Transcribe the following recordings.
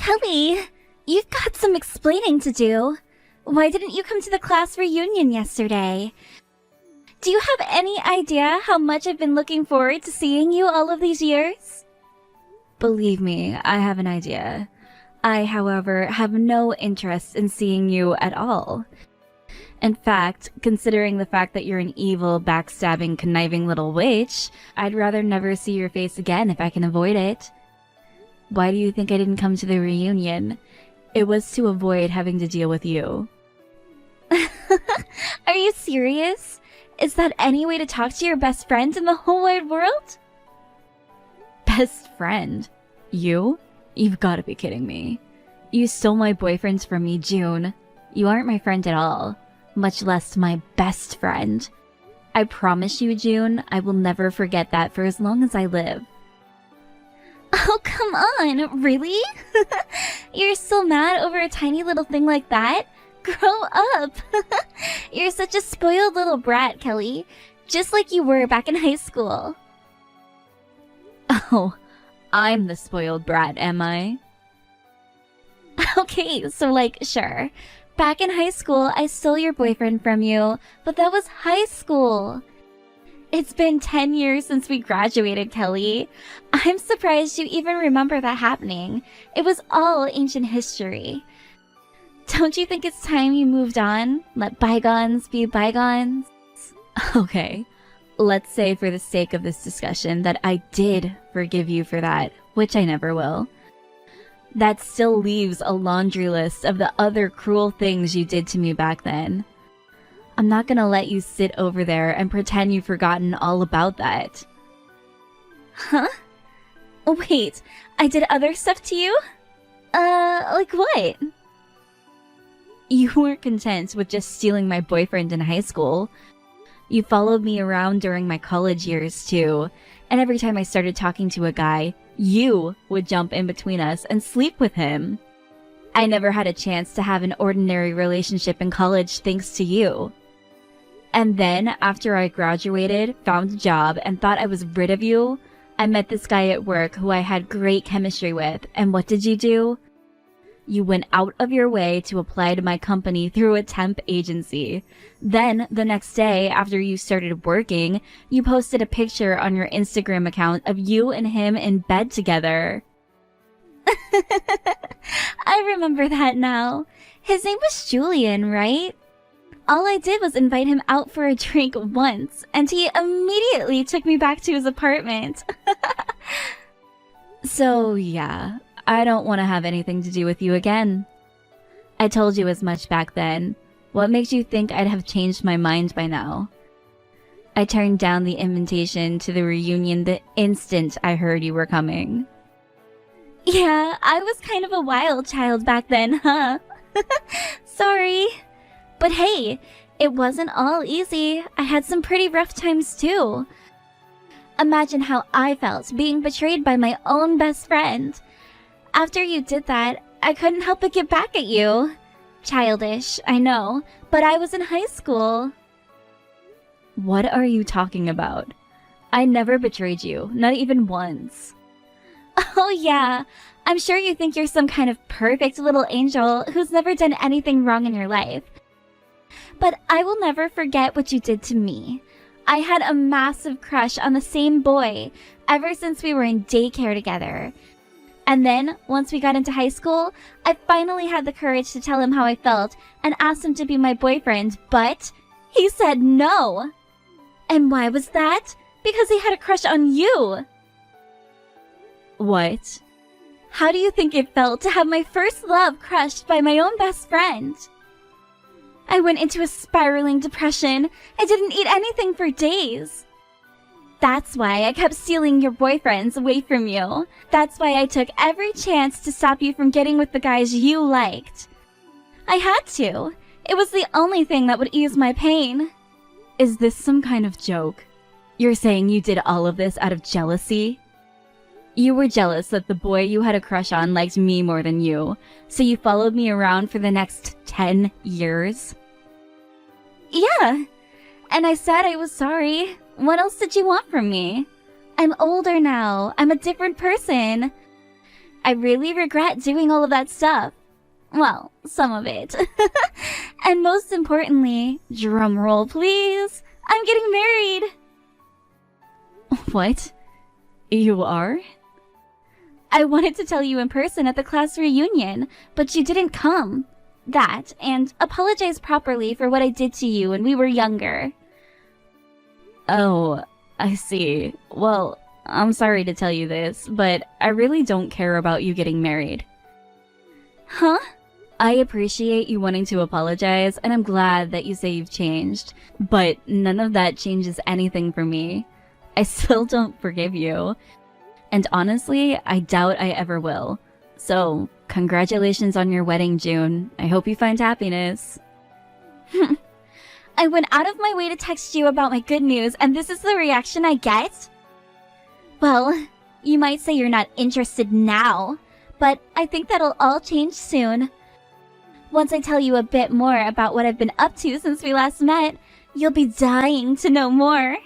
Kelly, you've got some explaining to do. Why didn't you come to the class reunion yesterday? Do you have any idea how much I've been looking forward to seeing you all of these years? Believe me, I have an idea. I, however, have no interest in seeing you at all. In fact, considering the fact that you're an evil, backstabbing, conniving little witch, I'd rather never see your face again if I can avoid it. Why do you think I didn't come to the reunion? It was to avoid having to deal with you. Are you serious? Is that any way to talk to your best friend in the whole wide world? Best friend? You? You've got to be kidding me. You stole my boyfriend from me, June. You aren't my friend at all, much less my best friend. I promise you, June, I will never forget that for as long as I live. Oh, come on, really? You're still mad over a tiny little thing like that? Grow up! You're such a spoiled little brat, Kelly. Just like you were back in high school. Oh, I'm the spoiled brat, am I? Okay, so sure. Back in high school, I stole your boyfriend from you, but that was high school. It's been 10 years since we graduated, Kelly. I'm surprised you even remember that happening. It was all ancient history. Don't you think it's time you moved on? Let bygones be bygones? Okay, let's say for the sake of this discussion that I did forgive you for that, which I never will. That still leaves a laundry list of the other cruel things you did to me back then. I'm not gonna let you sit over there and pretend you've forgotten all about that. Huh? Wait, I did other stuff to you? Like what? You weren't content with just stealing my boyfriend in high school. You followed me around during my college years too, and every time I started talking to a guy, you would jump in between us and sleep with him. I never had a chance to have an ordinary relationship in college thanks to you. And then, after I graduated, found a job, and thought I was rid of you, I met this guy at work who I had great chemistry with, and what did you do? You went out of your way to apply to my company through a temp agency. Then, the next day, after you started working, you posted a picture on your Instagram account of you and him in bed together. I remember that now. His name was Julian, right? All I did was invite him out for a drink once, and he immediately took me back to his apartment. So, yeah, I don't want to have anything to do with you again. I told you as much back then. What makes you think I'd have changed my mind by now? I turned down the invitation to the reunion the instant I heard you were coming. Yeah, I was kind of a wild child back then, huh? Sorry. But hey, it wasn't all easy. I had some pretty rough times too. Imagine how I felt being betrayed by my own best friend. After you did that, I couldn't help but get back at you. Childish, I know, but I was in high school. What are you talking about? I never betrayed you, not even once. Oh yeah, I'm sure you think you're some kind of perfect little angel who's never done anything wrong in your life. But I will never forget what you did to me. I had a massive crush on the same boy ever since we were in daycare together. And then, once we got into high school, I finally had the courage to tell him how I felt and asked him to be my boyfriend, but he said no. And why was that? Because he had a crush on you. What? How do you think it felt to have my first love crushed by my own best friend? I went into a spiraling depression. I didn't eat anything for days. That's why I kept stealing your boyfriends away from you. That's why I took every chance to stop you from getting with the guys you liked. I had to. It was the only thing that would ease my pain. Is this some kind of joke? You're saying you did all of this out of jealousy? You were jealous that the boy you had a crush on liked me more than you, so you followed me around for the next 10 years? Yeah, and I said I was sorry. What else did you want from me? I'm older now. I'm a different person. I really regret doing all of that stuff. Well, some of it. And most importantly, drum roll please, I'm getting married! What? You are? I wanted to tell you in person at the class reunion, but you didn't come. That, and apologize properly for what I did to you when we were younger. Oh, I see. Well, I'm sorry to tell you this, but I really don't care about you getting married. Huh? I appreciate you wanting to apologize, and I'm glad that you say you've changed, but none of that changes anything for me. I still don't forgive you. And honestly, I doubt I ever will. So, congratulations on your wedding, June. I hope you find happiness. I went out of my way to text you about my good news, and this is the reaction I get? Well, you might say you're not interested now, but I think that'll all change soon. Once I tell you a bit more about what I've been up to since we last met, you'll be dying to know more.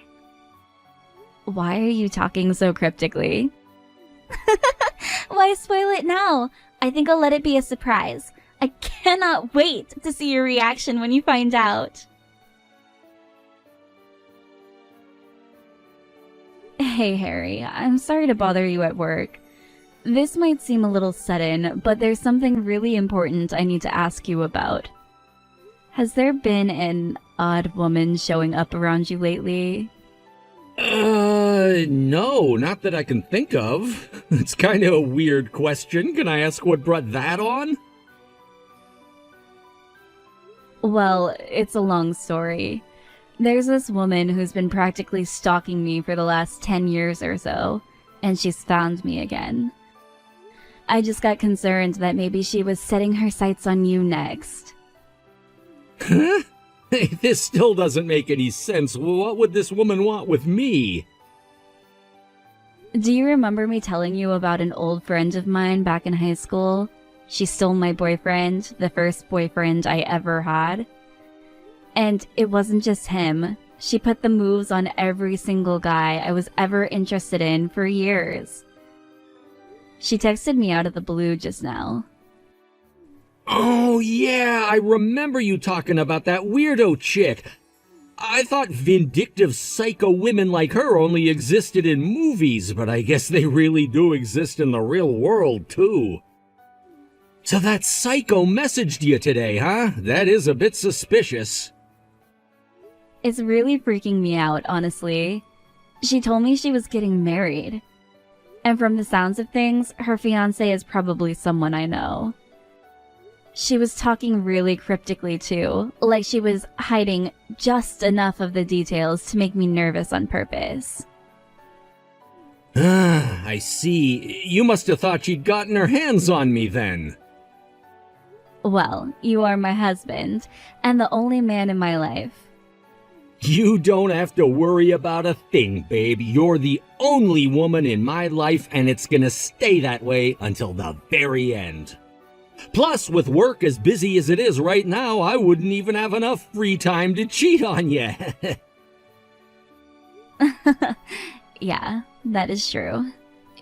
Why are you talking so cryptically? Why spoil it now? I think I'll let it be a surprise. I cannot wait to see your reaction when you find out. Hey, Harry, I'm sorry to bother you at work. This might seem a little sudden, but there's something really important I need to ask you about. Has there been an odd woman showing up around you lately? No, not that I can think of. It's kind of a weird question. Can I ask what brought that on? Well, it's a long story. There's this woman who's been practically stalking me for the last 10 years or so, and she's found me again. I just got concerned that maybe she was setting her sights on you next. Huh? Hey, this still doesn't make any sense. What would this woman want with me? Do you remember me telling you about an old friend of mine back in high school? She stole my boyfriend, the first boyfriend I ever had. And it wasn't just him. She put the moves on every single guy I was ever interested in for years. She texted me out of the blue just now. Oh, yeah, I remember you talking about that weirdo chick. I thought vindictive psycho women like her only existed in movies, but I guess they really do exist in the real world, too. So that psycho messaged you today, huh? That is a bit suspicious. It's really freaking me out, honestly. She told me she was getting married. And from the sounds of things, her fiancé is probably someone I know. She was talking really cryptically too, like she was hiding just enough of the details to make me nervous on purpose. Ah, I see. You must have thought she'd gotten her hands on me then. Well, you are my husband, and the only man in my life. You don't have to worry about a thing, babe. You're the only woman in my life, and it's gonna stay that way until the very end. Plus, with work as busy as it is right now, I wouldn't even have enough free time to cheat on you. Yeah, that is true.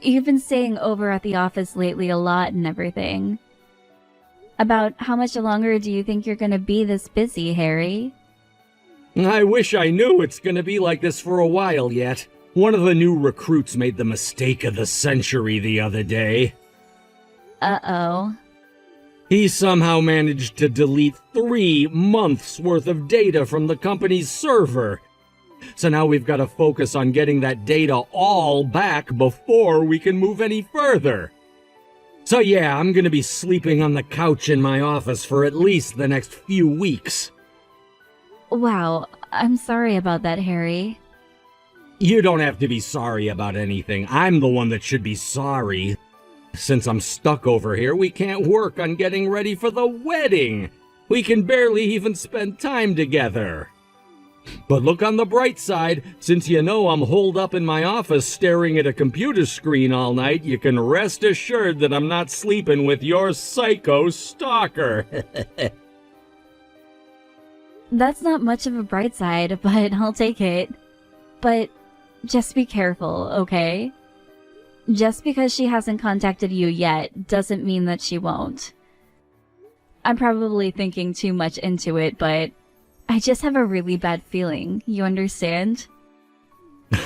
You've been staying over at the office lately a lot and everything. About how much longer do you think you're gonna be this busy, Harry? I wish I knew it's gonna be like this for a while yet. One of the new recruits made the mistake of the century the other day. Uh-oh. He somehow managed to delete 3 months worth of data from the company's server. So now we've got to focus on getting that data all back before we can move any further. So yeah, I'm gonna be sleeping on the couch in my office for at least the next few weeks. Wow, I'm sorry about that, Harry. You don't have to be sorry about anything. I'm the one that should be sorry. Since I'm stuck over here, we can't work on getting ready for the wedding. We can barely even spend time together. But look on the bright side. Since you know I'm holed up in my office staring at a computer screen all night, you can rest assured that I'm not sleeping with your psycho stalker. That's not much of a bright side, but I'll take it. But just be careful, okay? Just because she hasn't contacted you yet doesn't mean that she won't. I'm probably thinking too much into it, but I just have a really bad feeling, you understand?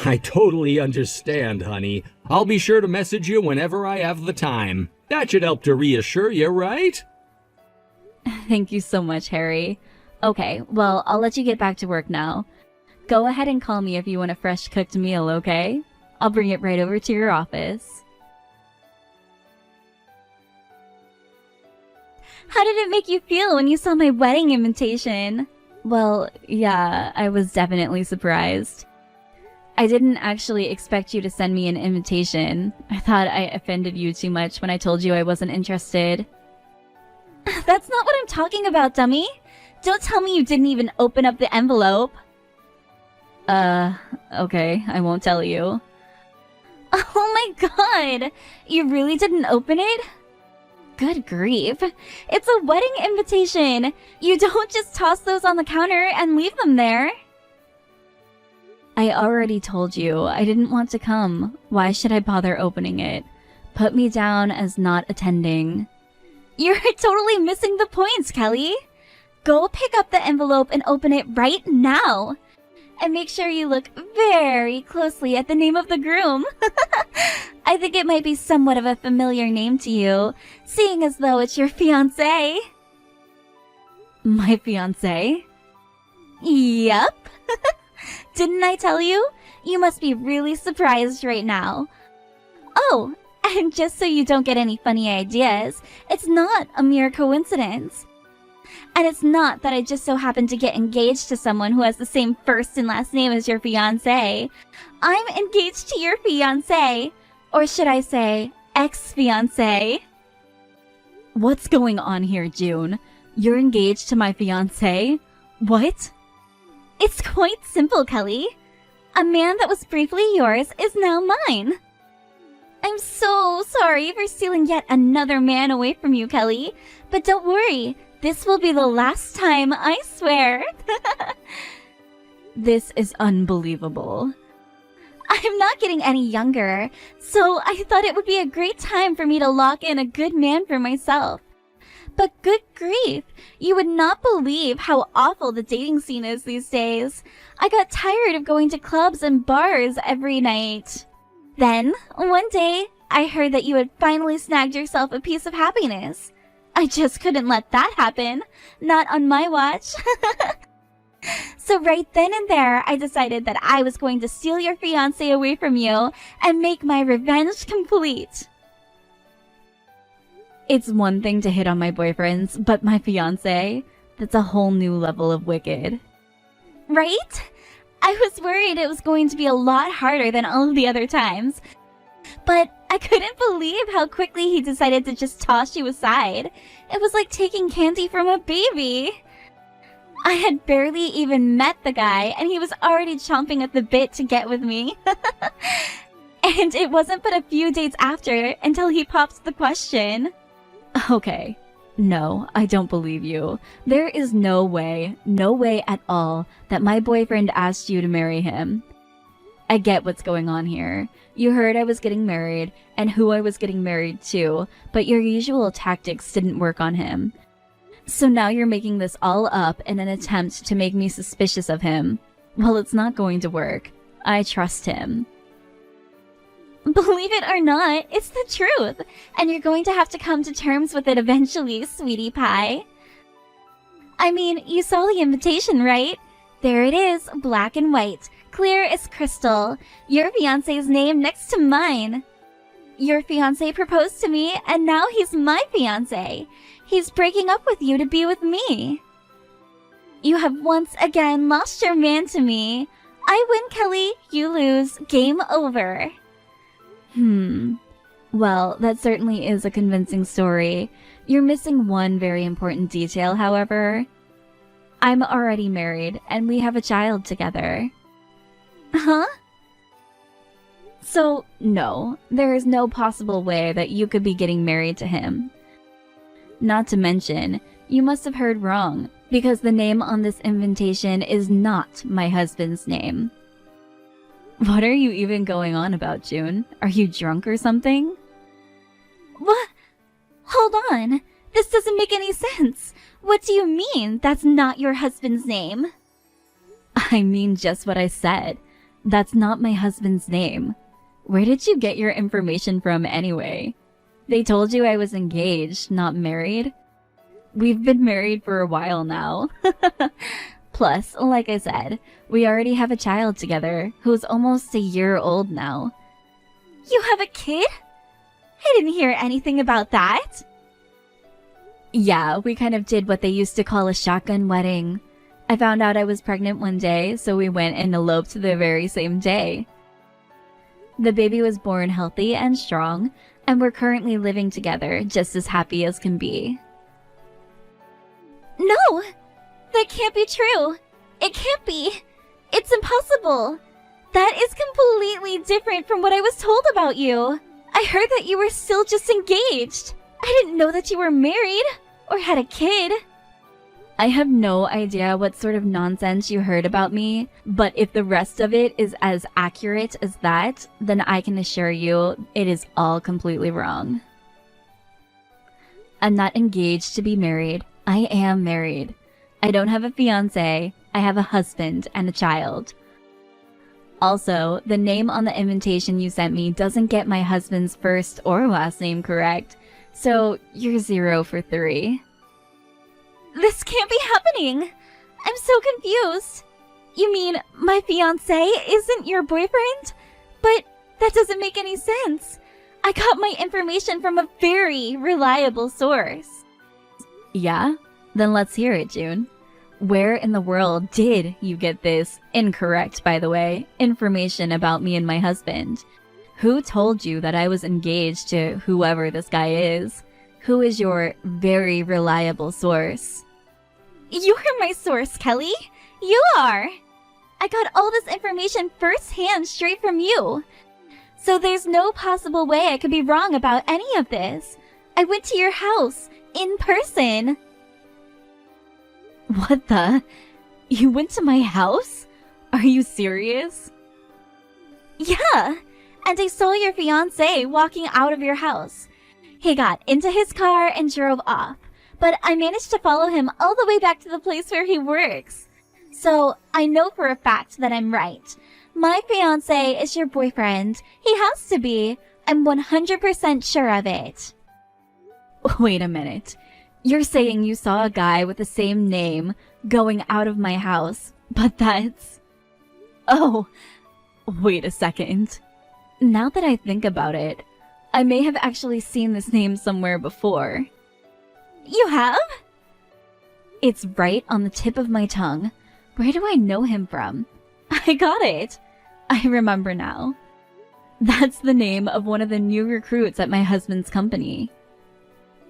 I totally understand, honey. I'll be sure to message you whenever I have the time. That should help to reassure you, right? Thank you so much, Harry. Okay, well, I'll let you get back to work now. Go ahead and call me if you want a fresh cooked meal, okay? I'll bring it right over to your office. How did it make you feel when you saw my wedding invitation? Well, yeah, I was definitely surprised. I didn't actually expect you to send me an invitation. I thought I offended you too much when I told you I wasn't interested. That's not what I'm talking about, dummy. Don't tell me you didn't even open up the envelope. Okay, I won't tell you. Oh my god! You really didn't open it? Good grief. It's a wedding invitation. You don't just toss those on the counter and leave them there. I already told you I didn't want to come. Why should I bother opening it? Put me down as not attending. You're totally missing the points, Kelly. Go pick up the envelope and open it right now. And make sure you look very closely at the name of the groom. I think it might be somewhat of a familiar name to you, seeing as though it's your fiancé. My fiancé? Yep. Didn't I tell you? You must be really surprised right now. Oh, and just so you don't get any funny ideas, it's not a mere coincidence. And it's not that I just so happen to get engaged to someone who has the same first and last name as your fiancé. I'm engaged to your fiancé. Or should I say, ex-fiancé. What's going on here, June? You're engaged to my fiancé? What? It's quite simple, Kelly. A man that was briefly yours is now mine. I'm so sorry for stealing yet another man away from you, Kelly. But don't worry. This will be the last time, I swear. This is unbelievable. I'm not getting any younger, so I thought it would be a great time for me to lock in a good man for myself. But good grief, you would not believe how awful the dating scene is these days. I got tired of going to clubs and bars every night. Then, one day, I heard that you had finally snagged yourself a piece of happiness. I just couldn't let that happen. Not on my watch. So right then and there, I decided that I was going to steal your fiancé away from you and make my revenge complete. It's one thing to hit on my boyfriends, but my fiancé? That's a whole new level of wicked. Right? I was worried it was going to be a lot harder than all of the other times. But I couldn't believe how quickly he decided to just toss you aside. It was like taking candy from a baby. I had barely even met the guy, and he was already chomping at the bit to get with me. And it wasn't but a few dates after until he popped the question. Okay. No, I don't believe you. There is no way at all that my boyfriend asked you to marry him. I get what's going on here. You heard I was getting married and who I was getting married to, but your usual tactics didn't work on him. So now you're making this all up in an attempt to make me suspicious of him. Well, it's not going to work. I trust him. Believe it or not, it's the truth. And you're going to have to come to terms with it eventually, sweetie pie. I mean, you saw the invitation, right? There it is, black and white, clear as crystal. Your fiancé's name next to mine. Your fiancé proposed to me, and now he's my fiancé. He's breaking up with you to be with me. You have once again lost your man to me. I win, Kelly. You lose. Game over. Well, that certainly is a convincing story. You're missing one very important detail, however. I'm already married, and we have a child together. Huh? So, no, there is no possible way that you could be getting married to him. Not to mention, you must have heard wrong, because the name on this invitation is not my husband's name. What are you even going on about, June? Are you drunk or something? What? Hold on. This doesn't make any sense. What do you mean that's not your husband's name? I mean just what I said. That's not my husband's name. Where did you get your information from anyway? They told you I was engaged, not married? We've been married for a while now. Plus, like I said, we already have a child together who's almost a year old now. You have a kid? I didn't hear anything about that. Yeah, we kind of did what they used to call a shotgun wedding. I found out I was pregnant one day, so we went and eloped the very same day. The baby was born healthy and strong, and we're currently living together, just as happy as can be. No! That can't be true! It can't be! It's impossible! That is completely different from what I was told about you! I heard that you were still just engaged! I didn't know that you were married! Or had a kid! I have no idea what sort of nonsense you heard about me, but if the rest of it is as accurate as that, then I can assure you it is all completely wrong. I'm not engaged to be married. I am married. I don't have a fiancé. I have a husband and a child. Also, the name on the invitation you sent me doesn't get my husband's first or last name correct, so you're 0 for 3. This can't be happening! I'm so confused! You mean my fiancé isn't your boyfriend? But that doesn't make any sense. I got my information from a very reliable source. Yeah? Then let's hear it, June. Where in the world did you get this, incorrect by the way, information about me and my husband? Who told you that I was engaged to whoever this guy is? Who is your very reliable source? You're my source, Kelly. You are. I got all this information firsthand straight from you. So there's no possible way I could be wrong about any of this. I went to your house, in person. What the? You went to my house? Are you serious? Yeah, and I saw your fiancé walking out of your house. He got into his car and drove off, but I managed to follow him all the way back to the place where he works. So I know for a fact that I'm right. My fiancé is your boyfriend. He has to be. I'm 100% sure of it. Wait a minute. You're saying you saw a guy with the same name going out of my house, but that's... Oh, wait a second. Now that I think about it, I may have actually seen this name somewhere before. You have? It's right on the tip of my tongue. Where do I know him from? I got it. I remember now. That's the name of one of the new recruits at my husband's company.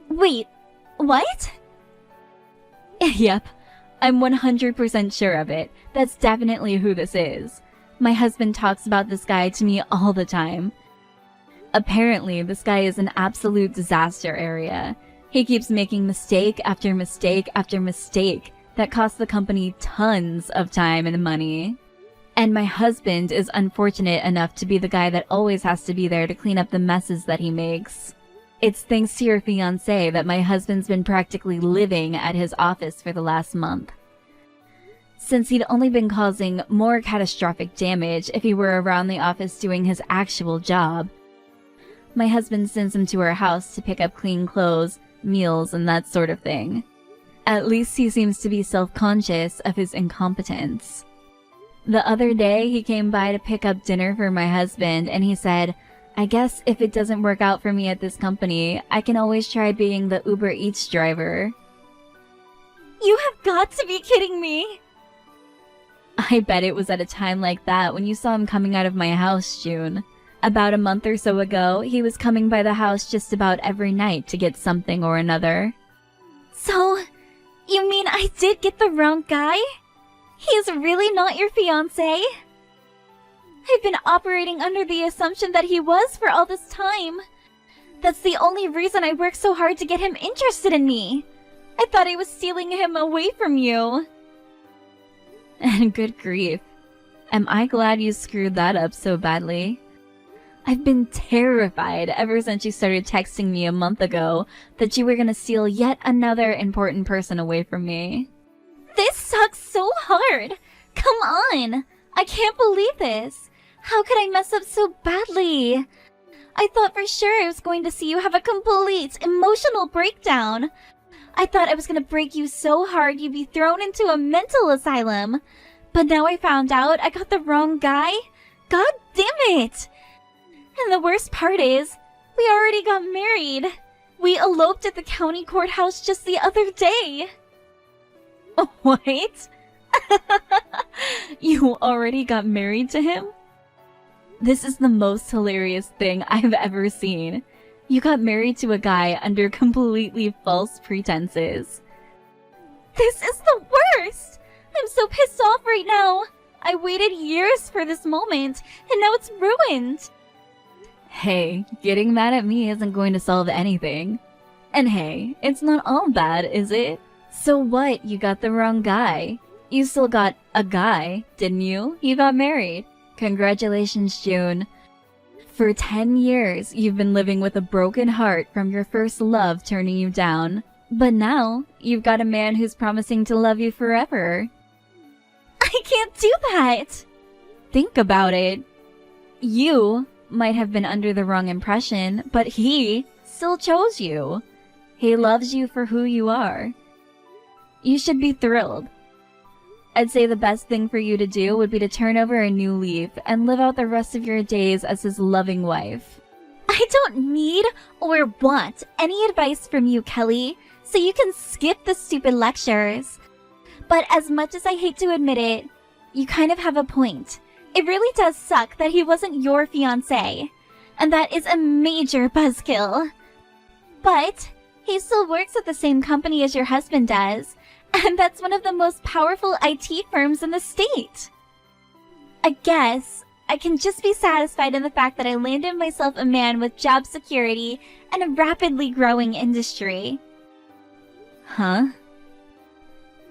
Wait, what? Yep, I'm 100% sure of it. That's definitely who this is. My husband talks about this guy to me all the time. Apparently, this guy is an absolute disaster area. He keeps making mistake after mistake after mistake that costs the company tons of time and money. And my husband is unfortunate enough to be the guy that always has to be there to clean up the messes that he makes. It's thanks to your fiancé that my husband's been practically living at his office for the last month. Since he'd only been causing more catastrophic damage if he were around the office doing his actual job, my husband sends him to our house to pick up clean clothes, meals, and that sort of thing. At least he seems to be self-conscious of his incompetence. The other day, he came by to pick up dinner for my husband, and he said, I guess if it doesn't work out for me at this company, I can always try being the Uber Eats driver. You have got to be kidding me! I bet it was at a time like that when you saw him coming out of my house, June. About a month or so ago, he was coming by the house just about every night to get something or another. So, you mean I did get the wrong guy? He's really not your fiancé? I've been operating under the assumption that he was for all this time. That's the only reason I worked so hard to get him interested in me. I thought I was stealing him away from you. And good grief. Am I glad you screwed that up so badly? I've been terrified ever since you started texting me a month ago that you were gonna steal yet another important person away from me. This sucks so hard. Come on. I can't believe this. How could I mess up so badly? I thought for sure I was going to see you have a complete emotional breakdown. I thought I was going to break you so hard you'd be thrown into a mental asylum. But now I found out I got the wrong guy. God damn it. And the worst part is, we already got married. We eloped at the county courthouse just the other day. What? You already got married to him? This is the most hilarious thing I've ever seen. You got married to a guy under completely false pretenses. This is the worst! I'm so pissed off right now. I waited years for this moment, and now it's ruined. Hey, getting mad at me isn't going to solve anything. And hey, it's not all bad, is it? So what? You got the wrong guy. You still got a guy, didn't you? You got married. Congratulations, June. For 10 years, you've been living with a broken heart from your first love turning you down. But now, you've got a man who's promising to love you forever. I can't do that! Think about it. You might have been under the wrong impression, but he still chose you. He loves you for who you are. You should be thrilled. I'd say the best thing for you to do would be to turn over a new leaf and live out the rest of your days as his loving wife. I don't need or want any advice from you, Kelly, so you can skip the stupid lectures. But as much as I hate to admit it, you kind of have a point. It really does suck that he wasn't your fiancé, and that is a major buzzkill. But he still works at the same company as your husband does, and that's one of the most powerful IT firms in the state. I guess I can just be satisfied in the fact that I landed myself a man with job security and a rapidly growing industry. Huh?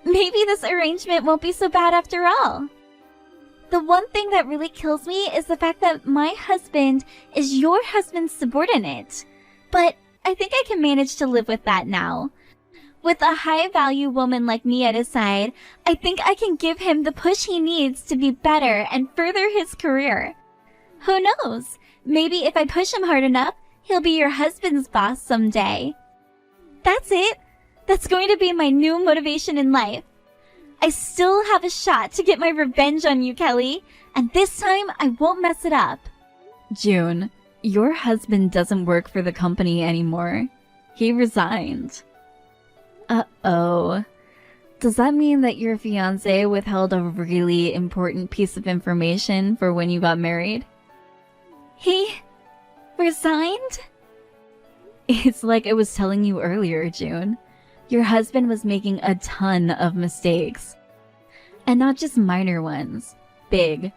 Maybe this arrangement won't be so bad after all. The one thing that really kills me is the fact that my husband is your husband's subordinate. But I think I can manage to live with that now. With a high-value woman like me at his side, I think I can give him the push he needs to be better and further his career. Who knows? Maybe if I push him hard enough, he'll be your husband's boss someday. That's it. That's going to be my new motivation in life. I still have a shot to get my revenge on you, Kelly, and this time I won't mess it up. June, your husband doesn't work for the company anymore. He resigned. Uh-oh. Does that mean that your fiancé withheld a really important piece of information for when you got married? He resigned? It's like I was telling you earlier, June. Your husband was making a ton of mistakes. And not just minor ones. Big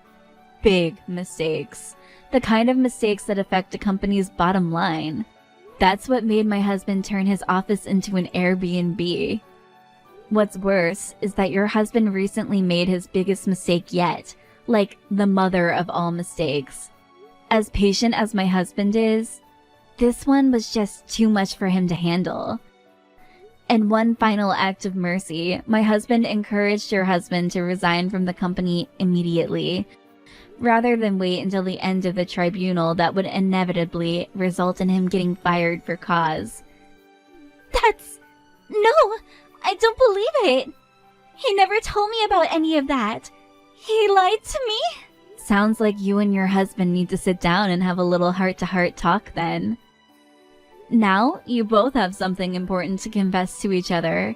mistakes. The kind of mistakes that affect a company's bottom line. That's what made my husband turn his office into an Airbnb. What's worse is that your husband recently made his biggest mistake yet, like the mother of all mistakes. As patient as my husband is, this one was just too much for him to handle. In one final act of mercy, my husband encouraged your husband to resign from the company immediately, rather than wait until the end of the tribunal that would inevitably result in him getting fired for cause. No, I don't believe it. He never told me about any of that. He lied to me? Sounds like you and your husband need to sit down and have a little heart-to-heart talk then. Now, you both have something important to confess to each other.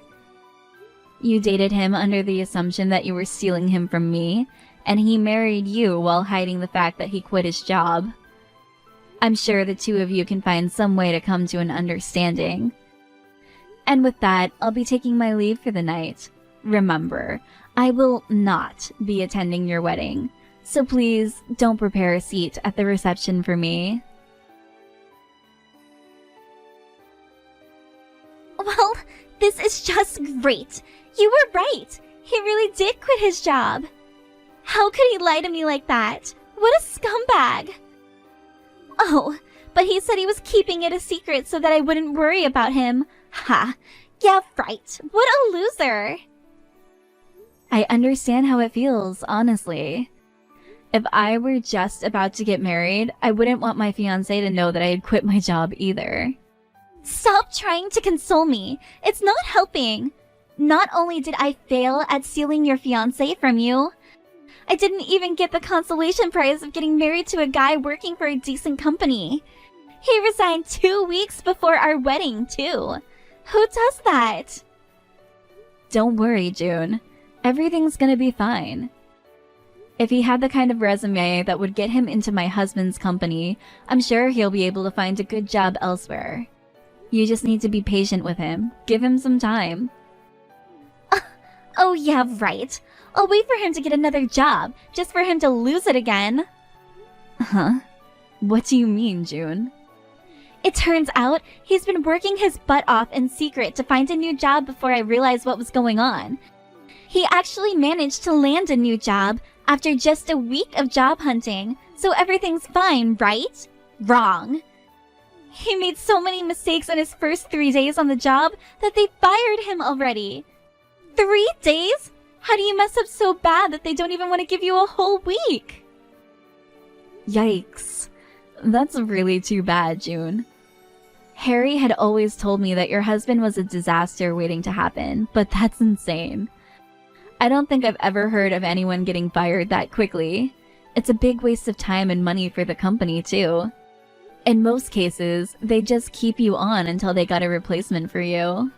You dated him under the assumption that you were stealing him from me, and he married you while hiding the fact that he quit his job. I'm sure the two of you can find some way to come to an understanding. And with that, I'll be taking my leave for the night. Remember, I will not be attending your wedding, so please don't prepare a seat at the reception for me. Well, this is just great. You were right. He really did quit his job. How could he lie to me like that? What a scumbag! Oh, but he said he was keeping it a secret so that I wouldn't worry about him. Ha! Yeah, right. What a loser! I understand how it feels, honestly. If I were just about to get married, I wouldn't want my fiancé to know that I had quit my job either. Stop trying to console me. It's not helping. Not only did I fail at stealing your fiancé from you, I didn't even get the consolation prize of getting married to a guy working for a decent company. He resigned 2 weeks before our wedding, too. Who does that? Don't worry, June. Everything's gonna be fine. If he had the kind of resume that would get him into my husband's company, I'm sure he'll be able to find a good job elsewhere. You just need to be patient with him. Give him some time. Oh yeah, right. I'll wait for him to get another job, just for him to lose it again. Huh? What do you mean, June? It turns out he's been working his butt off in secret to find a new job before I realized what was going on. He actually managed to land a new job after just a week of job hunting, so everything's fine, right? Wrong. He made so many mistakes in his first 3 days on the job that they fired him already. 3 days? How do you mess up so bad that they don't even want to give you a whole week? Yikes. That's really too bad, June. Harry had always told me that your husband was a disaster waiting to happen, but that's insane. I don't think I've ever heard of anyone getting fired that quickly. It's a big waste of time and money for the company, too. In most cases, they just keep you on until they got a replacement for you.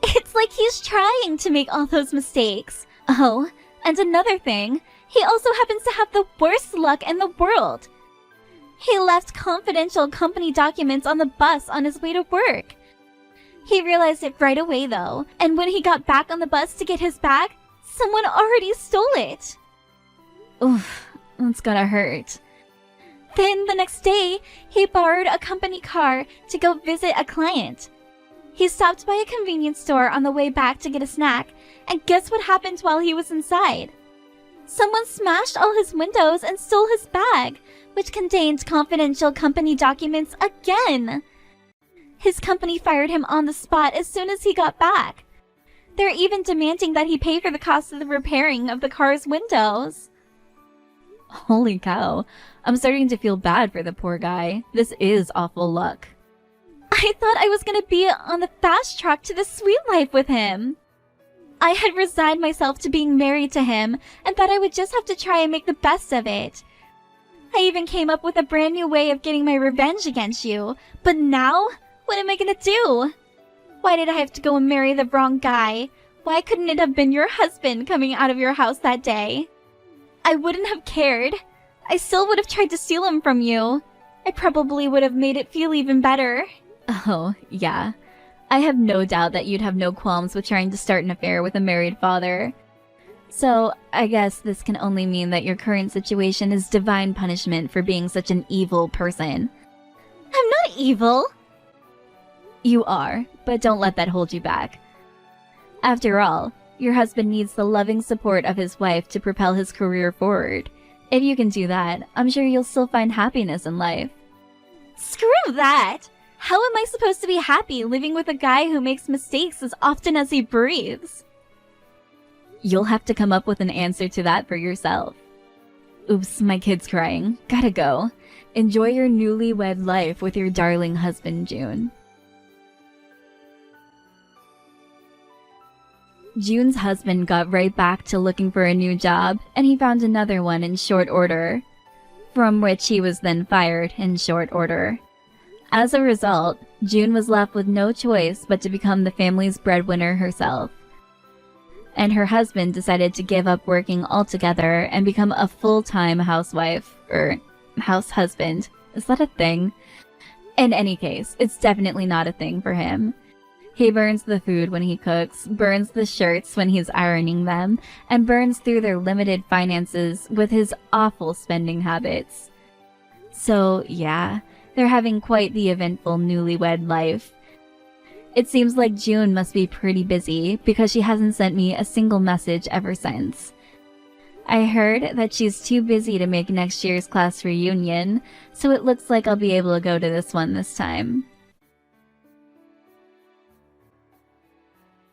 It's like he's trying to make all those mistakes. Oh, and another thing, he also happens to have the worst luck in the world. He left confidential company documents on the bus on his way to work. He realized it right away though, and when he got back on the bus to get his bag, someone already stole it. Oof, that's gotta hurt. Then the next day, he borrowed a company car to go visit a client. He stopped by a convenience store on the way back to get a snack, and guess what happened while he was inside? Someone smashed all his windows and stole his bag, which contained confidential company documents again. His company fired him on the spot as soon as he got back. They're even demanding that he pay for the cost of the repairing of the car's windows. Holy cow. I'm starting to feel bad for the poor guy. This is awful luck. I thought I was gonna be on the fast track to the sweet life with him. I had resigned myself to being married to him and thought I would just have to try and make the best of it. I even came up with a brand new way of getting my revenge against you. But now, what am I gonna do? Why did I have to go and marry the wrong guy? Why couldn't it have been your husband coming out of your house that day? I wouldn't have cared. I still would have tried to steal him from you. I probably would have made it feel even better. Oh, yeah. I have no doubt that you'd have no qualms with trying to start an affair with a married father. So, I guess this can only mean that your current situation is divine punishment for being such an evil person. I'm not evil. You are, but don't let that hold you back. After all, your husband needs the loving support of his wife to propel his career forward. If you can do that, I'm sure you'll still find happiness in life. Screw that! How am I supposed to be happy living with a guy who makes mistakes as often as he breathes? You'll have to come up with an answer to that for yourself. Oops, my kid's crying. Gotta go. Enjoy your newlywed life with your darling husband, June. June's husband got right back to looking for a new job, and he found another one in short order, from which he was then fired in short order. As a result, June was left with no choice but to become the family's breadwinner herself. And her husband decided to give up working altogether and become a full-time housewife, or house husband. Is that a thing? In any case, it's definitely not a thing for him. He burns the food when he cooks, burns the shirts when he's ironing them, and burns through their limited finances with his awful spending habits. So, yeah, they're having quite the eventful newlywed life. It seems like June must be pretty busy because she hasn't sent me a single message ever since. I heard that she's too busy to make next year's class reunion, so it looks like I'll be able to go to this one this time.